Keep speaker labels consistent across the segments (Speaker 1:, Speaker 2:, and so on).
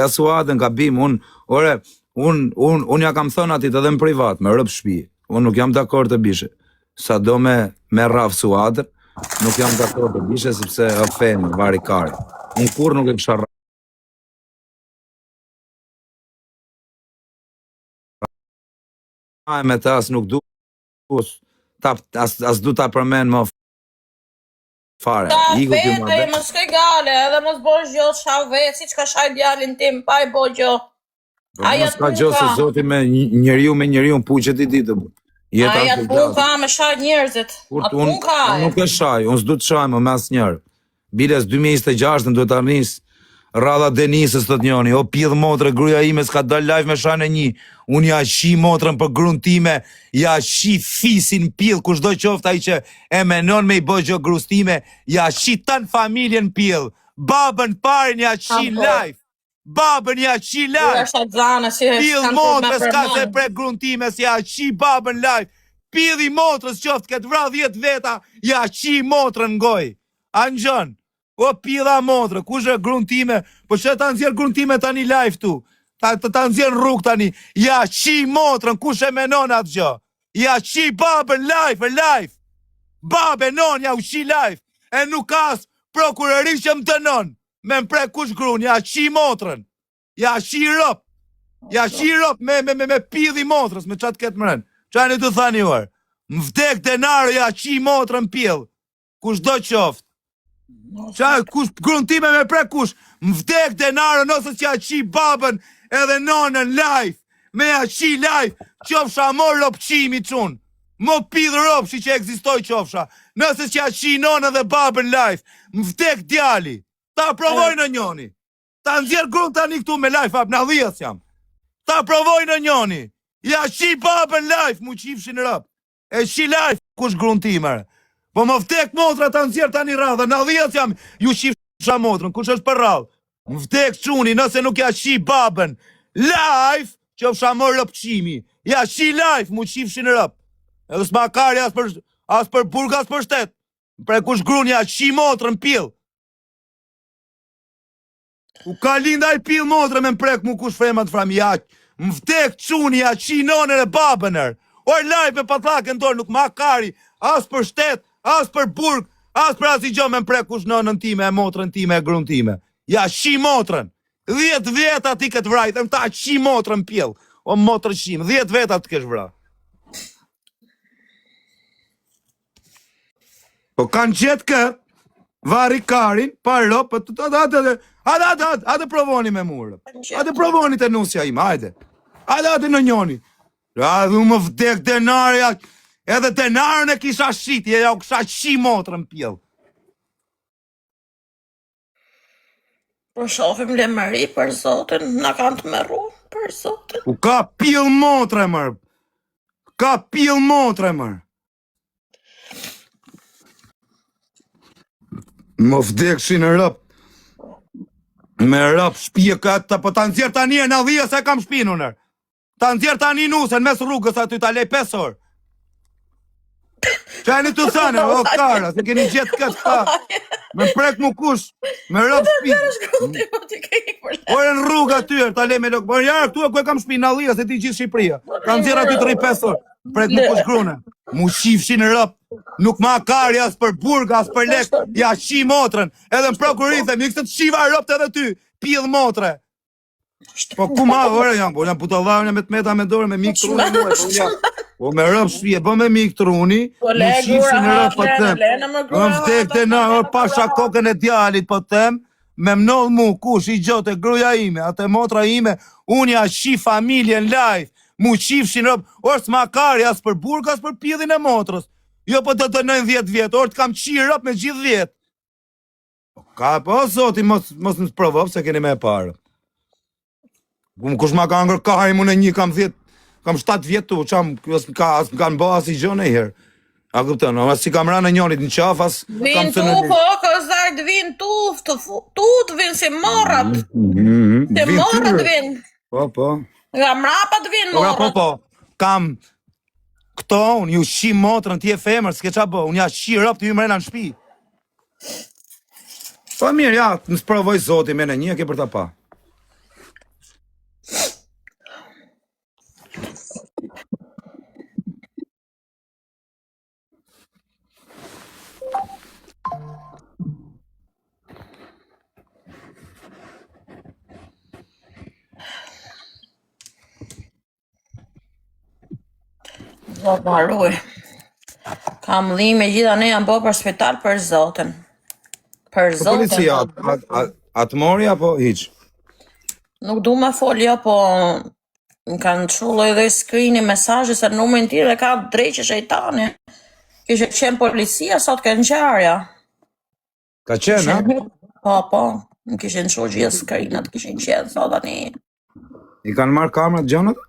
Speaker 1: Suadën ka bim, unë ja kam thënë atit edhe në privat, me rëpë shpi, unë nuk jam dakord të bishe, sa do me rraf Suadën, nuk jam dakord të bishe, sepse ofenë, vari kari, unë kur nuk e kësha rraf. Me ta as nuk du, as du ta përmen më fare.
Speaker 2: Ta vete, më s'ke gale, edhe mos bosh gjo qa vetë, si që ka shaj djalin tim, pa i bo gjo.
Speaker 1: Mos ka gjo se zoti me njeriu puqet I ditë.
Speaker 2: Aja të pun ka me shaj njerëzit. Atë pun ka e.
Speaker 1: Nuk e shaj, unë s'du të shaj më mes njerë. Biles 2026 në duhet të arnis Radha Denisës të të njoni, o pjedh motre, gruja ime s'ka dal live me shane një, unë ja shi motrën për grun time, ja shi fisin pjedh, kush do qofta I që e menon me I bëgjo grus time, ja shi tanë familjen pjedh, babën parin ja shi live, babën ja shi live, pjedh motrës ka se pre grun time, si ja shi babën live, pjedh I motrës qoftë këtë vra 10 veta, ja shi motrën ngoj, anëgjën. O pjedha motrë, kush e grun time, po që ta nëzjerë grun time tani live tu, ta nëzjerë në rrug tani, ja shi motrën, kush e menon atë gjë, ja shi babën live, babën non, ja u shi live, e nuk as prokureri që më dënon, me mpre kush grun, ja shi motrën, ja shi rop, me pjedhi motrës, me qatë ketë mërën, qani të thani uar, më vdek denarë, ja shi motrën pjedh, kush do qoftë, kush grun time me pre kush më vdek denarën ose që ja qi babën edhe nonën live me ja qi live qofsha mor lopqimi qun më pidh ropshi që eksistoj qofsha nëse që ja qi nonën dhe babën live më vdek djali ta provoj në njoni ta nëzjer grun tani këtu me live në dhjes jam ta provoj në njoni ja qi babën live mu qifshin rëp e qi live kush grun time po më vdek motra ta nëzjerë tani radha, në dhjetë jam, ju shifësha motrën, kush është për radhë? Më vdek quni, nëse nuk ja shi babën, live, që fësha mërë lëpqimi, ja shi live, mu shifëshin rëp, edhe s'ma kari as për burg, as për shtet, pre kush grun ja shi motrën pil, u ka linda I pil motrën me mprek mu kush fremat fram, ja, më vdek quni, ja shi nonër e babënër, or live me patlakën dorë, nuk ma kari, as për shtet, as për burg, as për as I gjo me mpre kush nonën time, e motrën time, e grun time. Ja, shi motrën. 10 veta ti këtë vrajt, e më ta shi motrën pjell. O motrën shim, 10 veta të kesh vra. Po kanë qetë kë, vari karin, parlo, për ate provoni me murë. Ate provoni të nusja im, hajde. Ate në njoni. Adhe më vdek denarja, edhe denarën e kisha shiti, e ja u kisha shi motrën pjell.
Speaker 2: Po shofim lemëri për zotin, na kanë të meru për zotin.
Speaker 1: U ka pjell motrë, mërë. Ka pjell motrë, mërë. Më vdek shi në rëp. Me rëp shpje këtë, po ta nëzjerë tani e në dhja se kam shpinu nërë. Ta nëzjerë tani nusën mes rrugës aty ta lej 5 orë. Qani të thane, o kara, se keni gjetë këtë ta. Me prek mu kush, me rëp shpi. Ore në rrugë atyre, ta lej me lëkë. Por jarë, këtu e ku e kam shpi në Allia, se ti gjithë Shqipëria. Kam zirë aty të rri 5 orë. Prek mu kush grune. Mu shifshin rëp. Nuk ma kari as për burg, as për lek. Ja shi motrën. Edhe në prokurithe, mi kësë të shiva rëpt edhe ty. Pidh motre. Po ku ma, ore jam, po jam putallavën me të meta me dore, me mikë truni muaj. Po me rëp shpije, po me mikë truni, mu shifshin rëp po tem. Më vdek të na, pasha kokën e djalit po tem, me mnoll mu, kush I gjote, gruja ime, atë motra ime, unë ja shi familjen live, mu shifshin rëp, orë s'ma kari as për burg, as për pjedhin e motrës. Jo po të 90 vjetë, orë të kam qi rëp me gjithë vjetë. Ka, po zoti, mos në provop, se keni me parë. Kush ma ka ngër kahaj mu në një, kam 7 vjetë tu, qam, as më kanë bo as I gjone I herë. A këpëtën, as si kam ra në njonit në qaf, as...
Speaker 2: Vin tu, po, këzajt, vin tu të vin si morat. Si morat vin.
Speaker 1: Po.
Speaker 2: Nga mrapat vin morat.
Speaker 1: Po, kam këto, unë ju shi motrën, ti e femër, s'ke qa bo, unë ja shi rëp të ju mrena në shpi. Po mirë, ja, nësë provoj zoti me në një, ke për ta pa.
Speaker 2: Zot ma ruaj. Kam dhime gjitha ne janë bo për spital për zotin. Për
Speaker 1: Po
Speaker 2: zotin.
Speaker 1: policia, atë mori apo hiq?
Speaker 2: Nuk du me folja, po më kanë çullu edhe screeni mesazhe se numrin tire ka drejqe shejtani. Kishe qenë policia, sot ke ngjarja.
Speaker 1: Ka qenë, ha?
Speaker 2: Po, më kishin çu gjithë screenat, kishin qenë sot tani.
Speaker 1: I kanë marrë kamerat gjonët?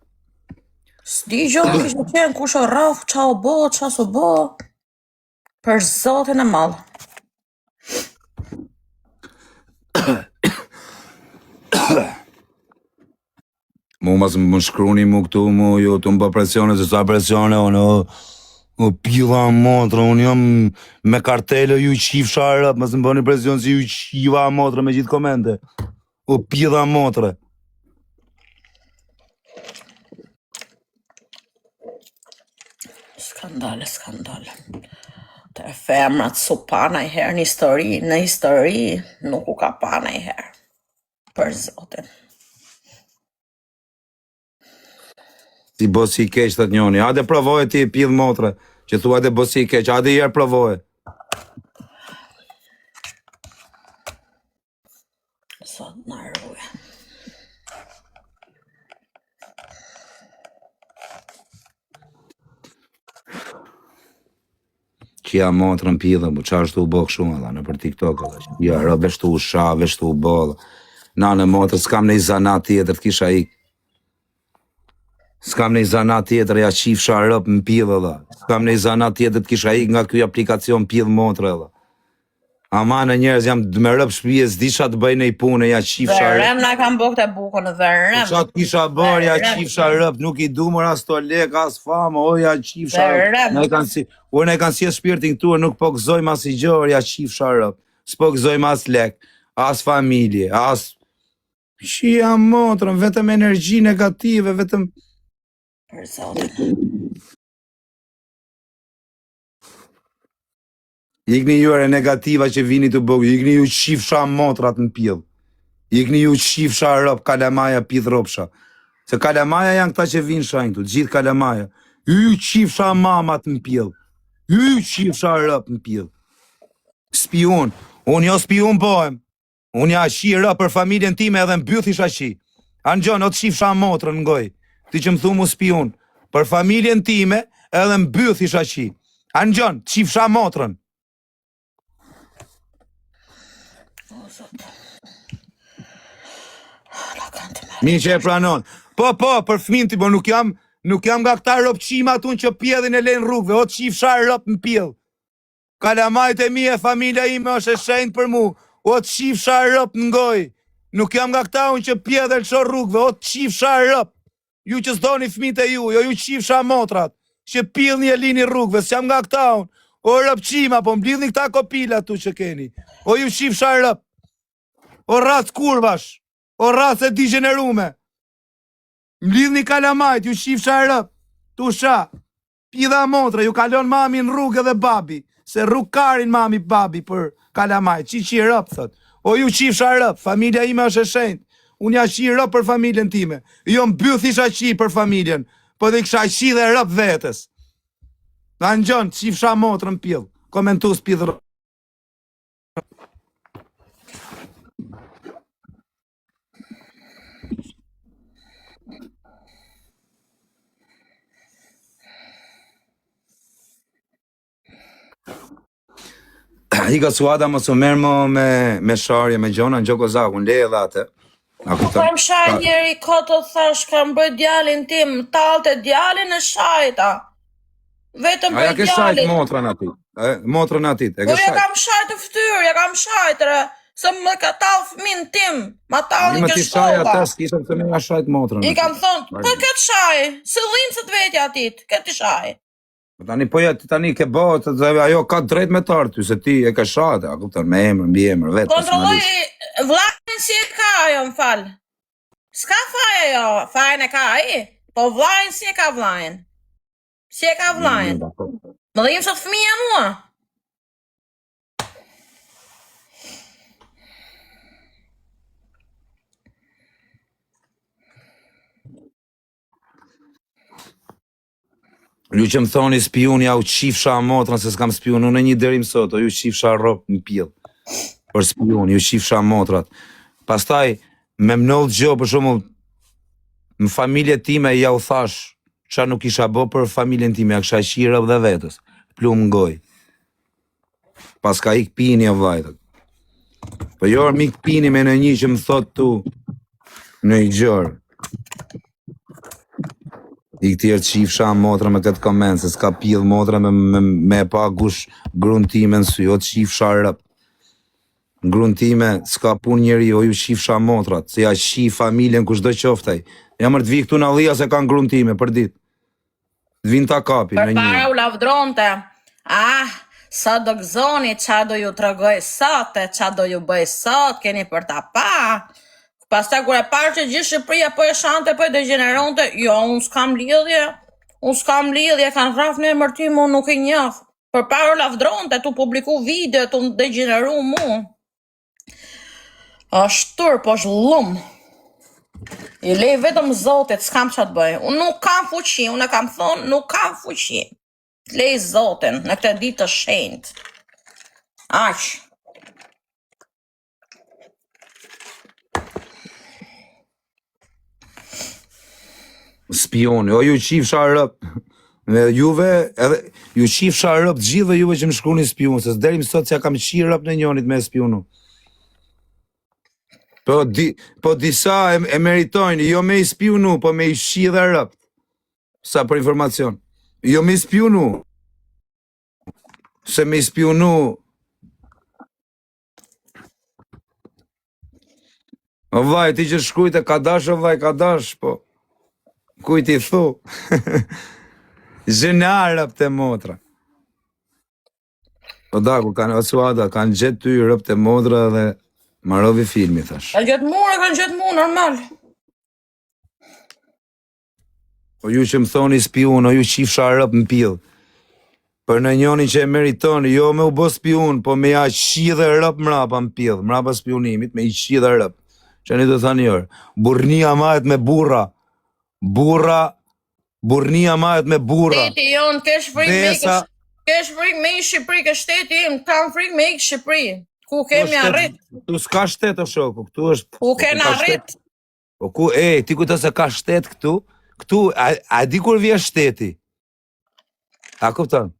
Speaker 2: S'di gjo, kishin qenë kush o rraf, qa o bo, qa s'o bo. Për zotin e madh.
Speaker 1: Mu mas më shkruni mu këtu, mu ju të më bë presione, se sa presione, o pila motra, unë jam me kartele ju qif sharëp, mas më bëni presion si ju qiva motra me gjithë komente. O pila motra.
Speaker 2: Skandale. Të femrat su pa najher në histori, nuk u ka pa najher. Për zotin.
Speaker 1: Si bosi i keq, thët njoni, hajde provoje ti pidh motre, që thua hajde bosi i keq, hajde jërë provoje.
Speaker 2: Sot në rruja.
Speaker 1: Qia motrën pidhë, bu qa është u bëhë shumë, edhe, në për TikTok, edhe, ja, veshtu u sha, veshtu u bëllë, na në motrë, s'kam në i zanat tjetër, t'kisha ik. S'kam në i zanat tjetër, ja qif sharëp më pidhë, edhe, s'kam në i zanat tjetër, t'kisha ik nga kjo aplikacion pidhë motrë, edhe. Ama në njerëz jam me rëp shpije, s'di qa të bëj në i punë, ja qif sharëp.
Speaker 2: Verem na kam bëgë të bukën, verem.
Speaker 1: Qa të kisha bërë, ja qif sharëp, nuk i dumër as to lek, as famë, o ja qif sharëp. Ne kanë si shpirtin këtu, nuk po gëzoj mas i gjërë, ja qif sharëp. S'po gëzoj mas lek, as familje, as... Shia motrën, vetëm energji negative, vetëm...
Speaker 2: Për zotin.
Speaker 1: Ikni juere negativa që vini të bëgë, ikni ju qifsha motrat në pjellë. Ikni ju qifsha rëp, kalamaja pith ropsha. Se kalamaja janë këta që vinë shajnë këtu, gjithë kalamaja. Ju qifsha mamat në pjellë. Ju qifsha rëp në pjellë. Spion, unë jo spion bëhem. Unë ja shi rëp për familjen time edhe në byth isha shi. Anë gjonë, o të qifsha motrën në goj. Ti që më thumu spion. Për familjen time edhe në byth isha shi. Anë gjonë, qifsha motrën. Mi që e pranon. Po, për fmin ti, po nuk jam nga këta ropqima atun që pjedhin e lejnë rrugve, o të qifsha rop në pjedh. Kalamajt e mi e familja ime është e shenjt për mu, o të qifsha rop në ngoj. Nuk jam nga këta unë që pjedhe lësho rrugve, o të qifsha rop. Ju që s'doni fmit e ju, jo ju qifsha motrat, që pjedhni e lini rrugve, s'jam nga këta unë. O rëpqima, po mblidhni këta kopila tu që keni. O ju qifsha rëp. O rac kurvash. O rac e digenerume. Mblidhni kalamajt, ju qifsha rëp. Tu sha. Pidha motra, ju kalon mami në rrugë edhe babi. Se rrugë karin mami babi për kalamajt. Qi rëp, thot. O ju qifsha rëp. Familja ime është e shenjt. Unë ja qi rëp për familjen time. Jo mbyth isha qi për familjen. Po dhe kësha qi dhe rëp vetës. Në në gjonë, qifsha motrën pjellë, komentus pjellë. Ika suada më së merë më me sharje, me gjona, në gjoko zaku, në leje dhe atë.
Speaker 2: Kam shaj njeri koto thash, kam bëj djalin tim, talte djalin e shajta. Vetëm për
Speaker 1: djalin. Aja ke shajt motrën atit, motrën atit, e ke shajt.
Speaker 2: Po ja kam shajt të ftyrë, ja kam shajt, se më ka talë fëmin tim, ma talë një kështoga.
Speaker 1: Shaj atës, kisëm të me ja shajt motrën.
Speaker 2: I kam thonë, për këtë shaj, se linë se të vetja atit, këtë shaj.
Speaker 1: Tani po ja, tani ke botë, ajo ka drejt me tarë ty, se ti e ke shajt, a kuptar me emër, mbi emër, vetë.
Speaker 2: Kontrolloj vlajnë si e ka ajo më falë. S'ka faj ajo, fajnë e ka aji, po vlajnë si e ka vlajnë. Si e ka vlajnë. Më dhimë sot fëmija mua.
Speaker 1: Ju që më thoni spion, ja u qifsha motrën, se s'kam spion, unë e një derim sot, o ju qifsha ropë në pjellë. Për spion, ju qifsha motrat. Pastaj, me mnollë gjo, për shumë, në familje time, ja u thash, qa nuk isha bo për familjen time, ja kësha qirë dhe vetës, plumë ngoj. Pas ka ik pini o vajtët. Po jorë mik pini me në një që më thot tu, në i gjërë. I këtjerë qifsha motra me këtë komend, se s'ka pidh motra me pa gush gruntime në sy, o qifsha rëp. Gruntime, s'ka pun njeri, o ju qifsha motrat, se ja qi familjen kush do qoftaj. Ja mërë të vi këtu në dhia se kanë gruntime, për dit. Të vinë ta kapi në
Speaker 2: Për
Speaker 1: një.
Speaker 2: para u lavdronte. Sa do gëzoni, qa do ju tregoj sot, qa do ju bëj sot, keni për ta pa. Pastaj kur e parë që gjithë Shqipëria po e shante, po e degeneronte, jo, unë s'kam lidhje, kanë rraf në emër tim, unë nuk e njeh. Për para lavdronte, tu publiku video, tu degeneru mu. Ashtur, po zhllum. I lej vetëm Zotit, s'kam qa të bëj. Unë nuk kam fuqi, unë e kam thonë, nuk kam fuqi. Lej Zotin në këtë ditë të shenjtë. Aq.
Speaker 1: Spioni, o ju qifsha rëp. Juve, edhe, ju qifsha rëp gjithë juve që më shkruni spion, se s'derim sot që ja kam qi rëp në njonit me spionu. Po disa e meritojnë, jo me i spionu, po me i shi dhe rëp. Sa për informacion. Jo me i spionu. Se me i spionu. O vaj, ti që shkujte, ka dash, o vaj, ka dash, po. Kujt i thu? Zhenarëp të motra. O daku, o suada, kanë gjetë ty rëp të motra dhe marovi filmi, thash.
Speaker 2: Kanë gjetë mu, normal.
Speaker 1: O ju që më thoni spion, o ju qifsha rëp në pil. Për në njoni që e meritoni, jo me u bo spion, po me ja qi dhe rëp mrapa në pil, mrapa spionimit, me i qi dhe rëp. Që një të thani orë, burnia majet me burra, burnia majet me burra.
Speaker 2: Shteti jonë, kesh frik me i Shqipëri, ke shteti im, kam frik me i Shqipëri. Ku kemi arrit?
Speaker 1: Tu s'ka shtet o shoku, këtu është...
Speaker 2: Ku kena arrit?
Speaker 1: Po ku, ti ku të se ka shtet këtu, a di kur vjen shteti? A kupton?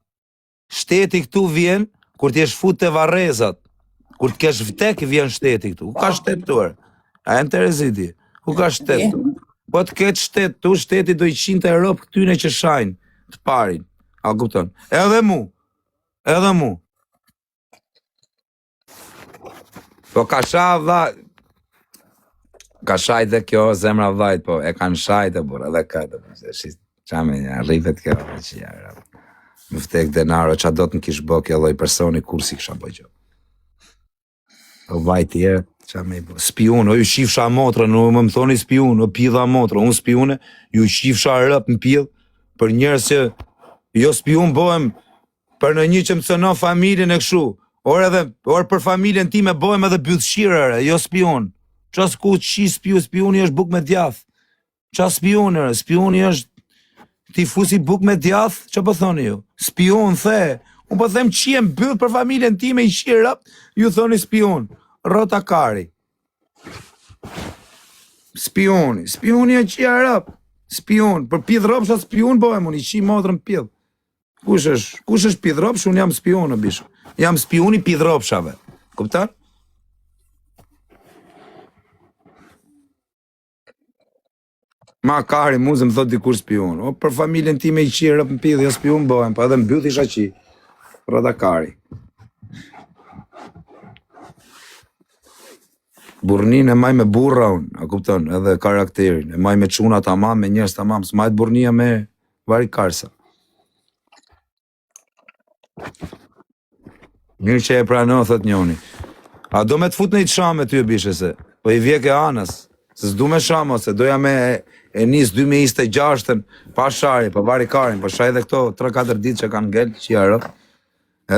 Speaker 1: Shteti këtu vjen, kur t'jesh fut të varezat, kur t'kesh vtek, vjen shteti këtu. Ku ka shtet tuar? A e në të rezidi? Ku ka shtet tu? Po t'ket shtet tu, shteti do i qinte Europë këtyne që shajnë, të parin. A kupton? Edhe mu. Po ka shaj dha, ka shaj dhe kjo zemra vajt, po e kanë shajt e bura, edhe këtë, qame një, rrivet kjo, që jarë. Më vtek denaro, qa do të në kishë bë kjo loj personi, kur si kësha bëjgjo. O vajt tjerë, qame i bë. Spion, o ju shifsha motrën, o më thoni spion, o pidha motrë, unë spione, ju shifsha rëp në pidh, për njerës që, jo spion bohem, për në një që më cënon familjen e këshu, or për familjen ti me bohem edhe bythshirëre, jo spion. Qa s'ku qi spioni është buk me djath. Qa spioni është ti fusi buk me djath, që po thoni ju? Spion, the. Unë po them qiem byth për familjen ti me i shirëp, ju thoni spion. Rota kari. Spioni e qia rëp. Spion, për pidh ropsha spion bohem, unë i qi motrën pidh. Kush është pidh ropsh, unë jam spion, bishë. Jam spioni pidh ropshave. Kuptar? Ma kari muzë më thot dikur spion. O, për familjen ti me i qirë rëp në pidhë, jo spion bohem, pa edhe në byth isha qi. Rota kari. Burnin e maj me burra unë, a kupton, edhe karakterin. E maj me quna tamam, me njerës tamam, s'majt burnia me vari karsa. Mirë që e prano, thot njoni. A do me të fut në i të shame ty e bishe se, po i vjek e anës, se s'du me shamo, se doja me e nis 2026-ën, pa shari, pa vari karin, po shaj dhe këto 3-4 ditë që kanë ngell, që jarë,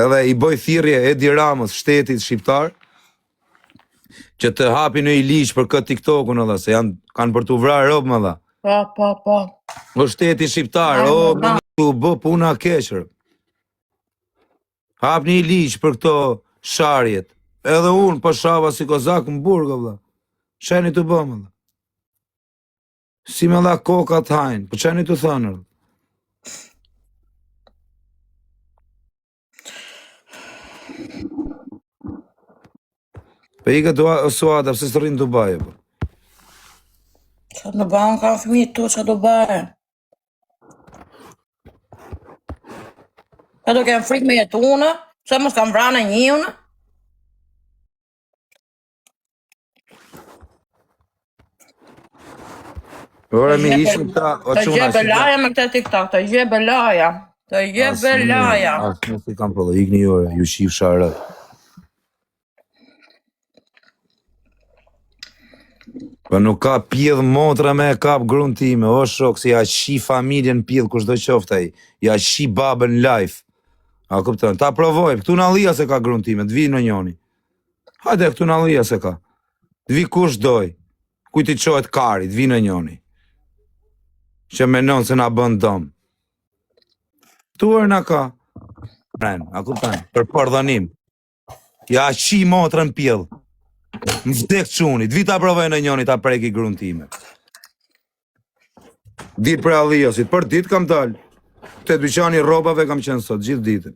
Speaker 1: edhe i boj thirrje Edi Ramos, shtetit shqiptar, që të hapi në i liqë për këtë TikTok-un edhe, se kanë për të vrarë robë më dha.
Speaker 2: Po.
Speaker 1: O shteti shqiptar, u bë puna keqër. Hap një ligj për këto sharjet. Edhe unë po shava si kozak në burg, vëlla. Çeni të bëmë, vëlla. Si me dha koka të hajnë, po çeni të thënë. Po i ka Suada, pse s'rrin në Dubai, po.
Speaker 2: Qa në banë ka fëmijë tu, qa do bëhe? Qa do kemë frikë me jetune? Se mos kam vranë njëune?
Speaker 1: Ora mi ishim ta, o
Speaker 2: Të
Speaker 1: çuna.
Speaker 2: gje belaja me këtë TikTok, të gje belaja. Të gje belaja.
Speaker 1: Asë nuk i kam pëllë, ikni ore, ju shif sharë. Po nuk ka pjedh motra me e kap grun time, o shok, si ja shi familjen pjedh kush do qoftë ai, ja shi babën life. A kupton, ta provojmë, këtu në Allia se ka grun time, të vi në njoni. Hajde, këtu në Allia se ka. Të vi kush doj, kuj ti qohet kari, të vi në njoni. Që menon se na bën dom. Tuar na ka. A kupton, për përdhanim. Ja shi motrën pjedh. Më vdek quni, të vi ta provoj në njoni ta preki grun time. Ditë për Alliasit, për ditë kam dalë. Te dyqani rrobave kam qenë sot, gjithë ditën.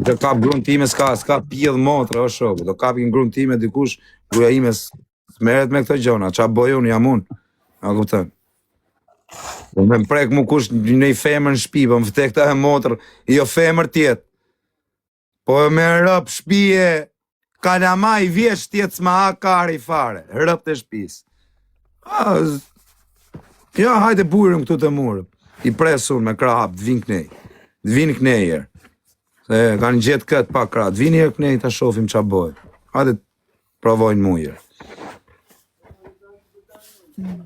Speaker 1: Të kap grun time, s'ka pjedh motra, o shokë. Do kapin grun time dikush, gruaja ime s'meret me këto gjona. Qa boj unë, jam unë. A kupton? Me më prek mu kush një femër në shpi, po më vdek ta e motër, jo femër tjetë. Po me rëp shpije, kalama i vjesh tjetë s'ma ha kari fare, rëp të shpis. Ja, hajde bujrëm këtu të murë. I presun me krahap, të vin knej. Të vin knejër. Se kanë gjetë këtë pak krah. Të vin knej, ta shofim qa boj. Hajde provojnë mujër.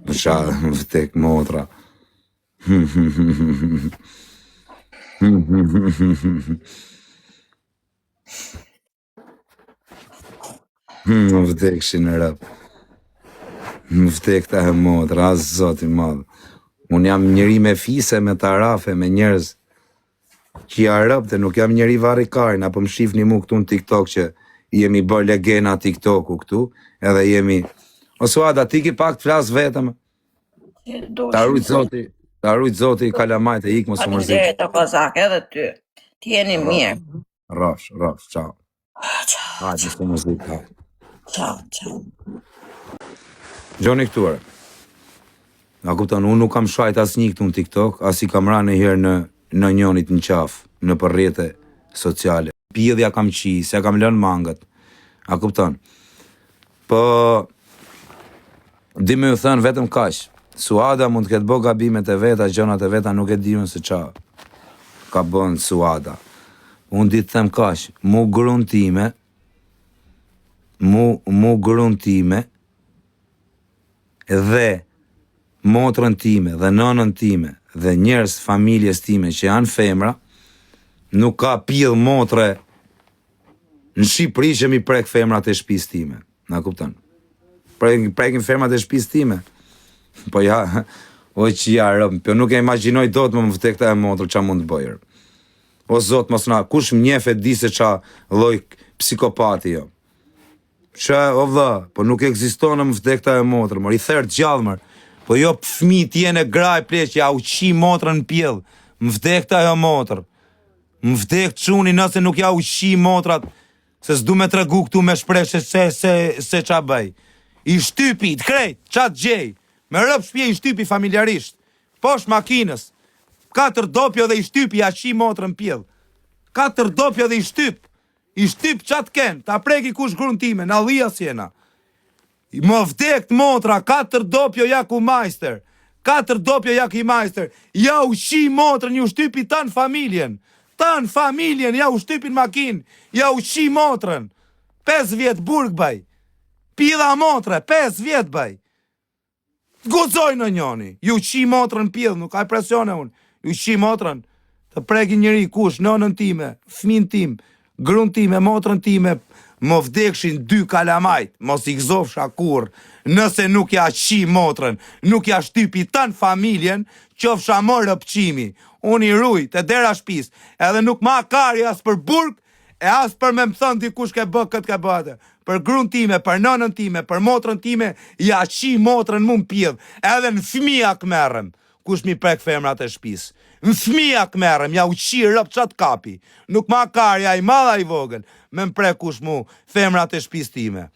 Speaker 1: Qa, vëtek motra. Më vdek shi në rëp. Më vdek ta e motra, asë zoti madhë. Unë jam njëri me fise, me tarafe, me njerëz që ja rëp dhe nuk jam njëri varikarin, apo më shifni mu këtu në TikTok që jemi bërë legena TikToku këtu, edhe jemi... O Suada, ti ki pak të flasë vetëm? Ta rujt zoti kalamajt e ikë më së mërzit.
Speaker 2: Faleminderit të kozak, edhe ty. Ti jeni mirë.
Speaker 1: Rafsh, ciao.
Speaker 2: Ciao.
Speaker 1: Hajde, së mërzit, hajde.
Speaker 2: Ciao.
Speaker 1: Gjoni këtuar. A kupton, unë nuk kam shajt as një këtu në TikTok, as i kam ra në herë në njonit në qaf, në përrjete sociale. Pjedhja kam qi, se kam lënë mangët. A kupton. Po, di me ju thënë vetëm kash. Suada mund të ketë bo gabimet e veta, gjonat e veta, nuk e di unë se qa ka bënë Suada. Unë di të them kash, mu grun time, dhe motrën time dhe nënën time dhe njerëz familjes time që janë femra, nuk ka pjedh motre në Shqipëri që mi prek femrat e shtëpisë time. Na kupton? Prekin femrat e shtëpisë time. Po ja, o që ja rëmë, po nuk e imagjinoj do të më vdek ta e motrë qa mund të bëjër. O zot, mos na, kush më njefe di se qa lloj psikopati jo. Që, o vë, po nuk ekziston në më vdek ta e motrë, mor, i therë gjallë, mor. Po jo fëmi t'jene graj pleq, ja u qi motrën në pjellë, më vdek ta e motrë. Më vdek quni nëse nuk ja u qi motrat, se s'du me tregu këtu me shpreshe se qa bëj. I shtypi, t'krejt, qa t'gjej, me rëp shpje i shtypi familjarisht, posh makinës, 4 dopjo dhe i shtypi, ja qi motrën në pjellë. 4 dopjo dhe i shtyp qa t'ken, ta preki kush grun time, në Allia s'jena. Më vdek të motra, 4 dopjo ja ku majster, 4 dopjo ja ki majster, ja u shi motrën, ju shtypi tanë familjen, ja u shtypin makin, ja u shi motrën, 5 vjet burg baj, pidha motre, 5 vjet baj, guzoj në njoni, ju shi motrën pidh, nuk ka presione unë, ju shi motrën, të preki njëri kush, nënën time, fmin tim, grun time, motrën time, më vdekshin 2 kalamajt, mos i gzofsha kur, nëse nuk ja qi motrën, nuk ja shtypi tanë familjen, qofsha më rëpqimi. Unë i ruj të dera shpis, edhe nuk ma kari as për burg, e as për me më thënë dikush ke bë këtë ke bëte. Për grun time, për nënën time, për motrën time, ja qi motrën mu më pjedh, edhe në fëmija këmerëm, kush mi prek femrat e shpis. Në fëmija këmerëm, ja u qi rëp qatë kapi, nuk ma karja i madha i vogël, me më prek kush mu femrat e shpis time.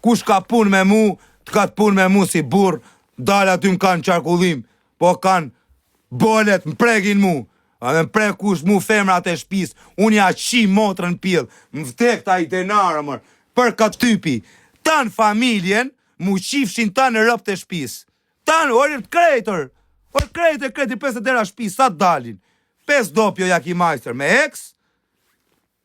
Speaker 1: Kush ka pun me mu, të ka të pun me mu si burr, dalë aty më kanë qarkullim, po kanë bolet më prekin mu. A me prek kush mu femrat e shpis, unë ja qi motrën pjedh, më vdek ta i denarë mërë, për këtë typi, tanë familjen, mu qifshin tanë rëpt e shpis. Tanë, orë krejtër, krejtër, 50 dera shpis, sa të dalin. 5 dopjo ja ki majster me eks,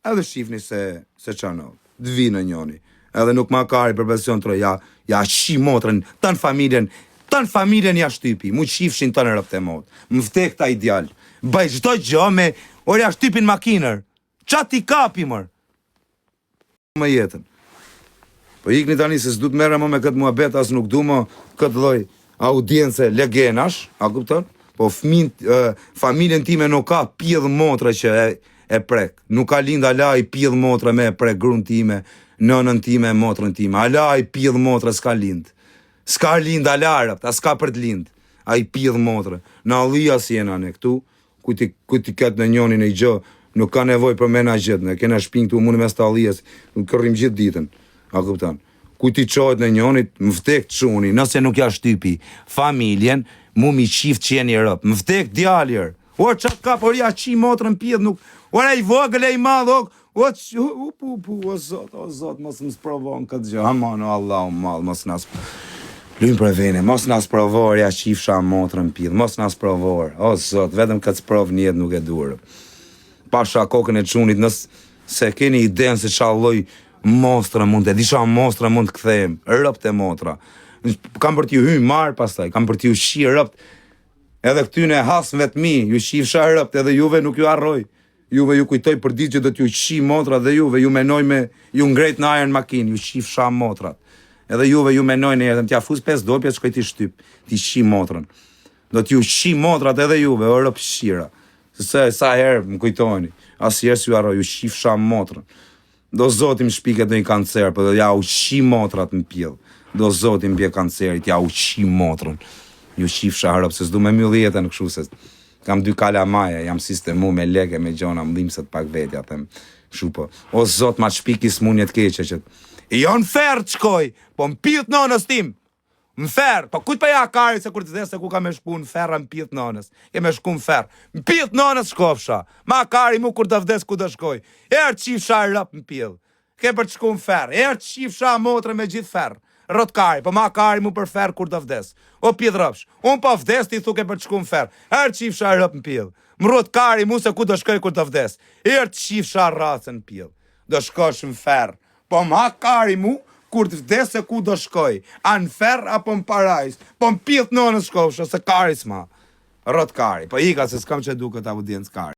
Speaker 1: edhe shifni se qano, dvi në njoni. Edhe nuk ma kari për besion të ja qi motrën, tanë familjen ja shtypi, mu qifshin tanë rëpt e motrë. Më vdek ta ideal. Bëj çdo gjë me orë ja shtypin makinër. Çat i kapi mër. Më jetën. Po ikni tani se s'du të merrem më me këtë muhabet, as nuk du më këtë lloj audience legenash, a kupton? Po familjen time nuk ka pjedh motra që e prek. Nuk ka lind ala i pjedh motra me e prek grun time, nënën time, motrën time. Ala i pjedh motra s'ka lind. S'ka lind ala rëpt, as ka për të lind. A i pjedh motra. Në allia si jena ne këtu, ku ti ketë në njonin e i gjë, nuk ka nevoj për mena gjithë, ne kena shpin këtu mune mes të allijes, nuk kërrim gjithë ditën, a kuptan. Ku ti qojt në njonit, më vdek të quni, nëse nuk ja shtypi familjen, mu mi qift qeni rëp, më vdek djaljer, o qatë ka, por ja qi motrën pjedh, nuk, ora i vogël e i madh, o zot, mos më sprovon këtë gjë, aman, o Allah, o mal, mos nas Lymë për vene, mos nas provor, ja qifsha motrën pjedh, mos nas provor, o zot, vetëm këtë sprov njetë nuk e durë. Pasha kokën e qunit, nëse keni idenë se qa lloj mostra mund të, disha mostra mund të kthejmë, rëpt e motra. Kam për t'ju hymë marë pastaj, kam për t'ju shi rëpt, edhe këtyne hasën vetëmi, ju shifsha rëpt, edhe juve nuk ju arroj. Juve ju kujtoj për ditë që do t'ju shi motra dhe juve, ju menoj me, ju ngrejt në ajën makinë, ju shifsha motrat. Edhe juve ju menojnë e jetëm, t'ja fus 5 dopje, shkoj t'i shtyp, t'i shi motrën. Do t'ju shi motrat edhe juve, o rëp shira. Se sa herë më kujtojni, asë herë s'ju arroj, ju shifsha motrën. Do zotim shpiket në i kancer, për ja u shi motrat në pjellë. Do zotim bje kancerit, ja u shi motrën. Ju shifsha rëp, se s'du me mjëllë jetën këshu, se kam 2 kalamaja, jam sistemu me leke, me gjona, më dhimësët pak vetja, them, shu po. O zot, ma shpiki s'munjet keqe që i jonë ferë të shkoj, po më pjët nënës tim, më ferë, po kujt pa ja kari se kur të dhe se ku ka me shku në ferë, më pjët nënës, ke me shku në ferë, më pjët nënës shkofsha, ma kari mu kur të vdes ku të shkoj, erë qifsha rëp më pjët, ke për të shku në ferë, erë qifsha motre me gjithë ferë, rot kari, po ma kari mu për ferë kur të vdes, o pjët rëpsh, unë pa vdes ti thuke për të shku në ferë, erë qifsha rëp më pjët, më rot kari mu se ku të shkoj kur të vdes, erë qifsha rracën më pjët, do shkosh në ferë, po ma kari mu, kur të vdes se ku do shkoj, a në ferë apo në parajs, po më pjët nënës shkofshë, se kari s'ma, rot kari, po ika se s'kam që du këtë audiencë kari.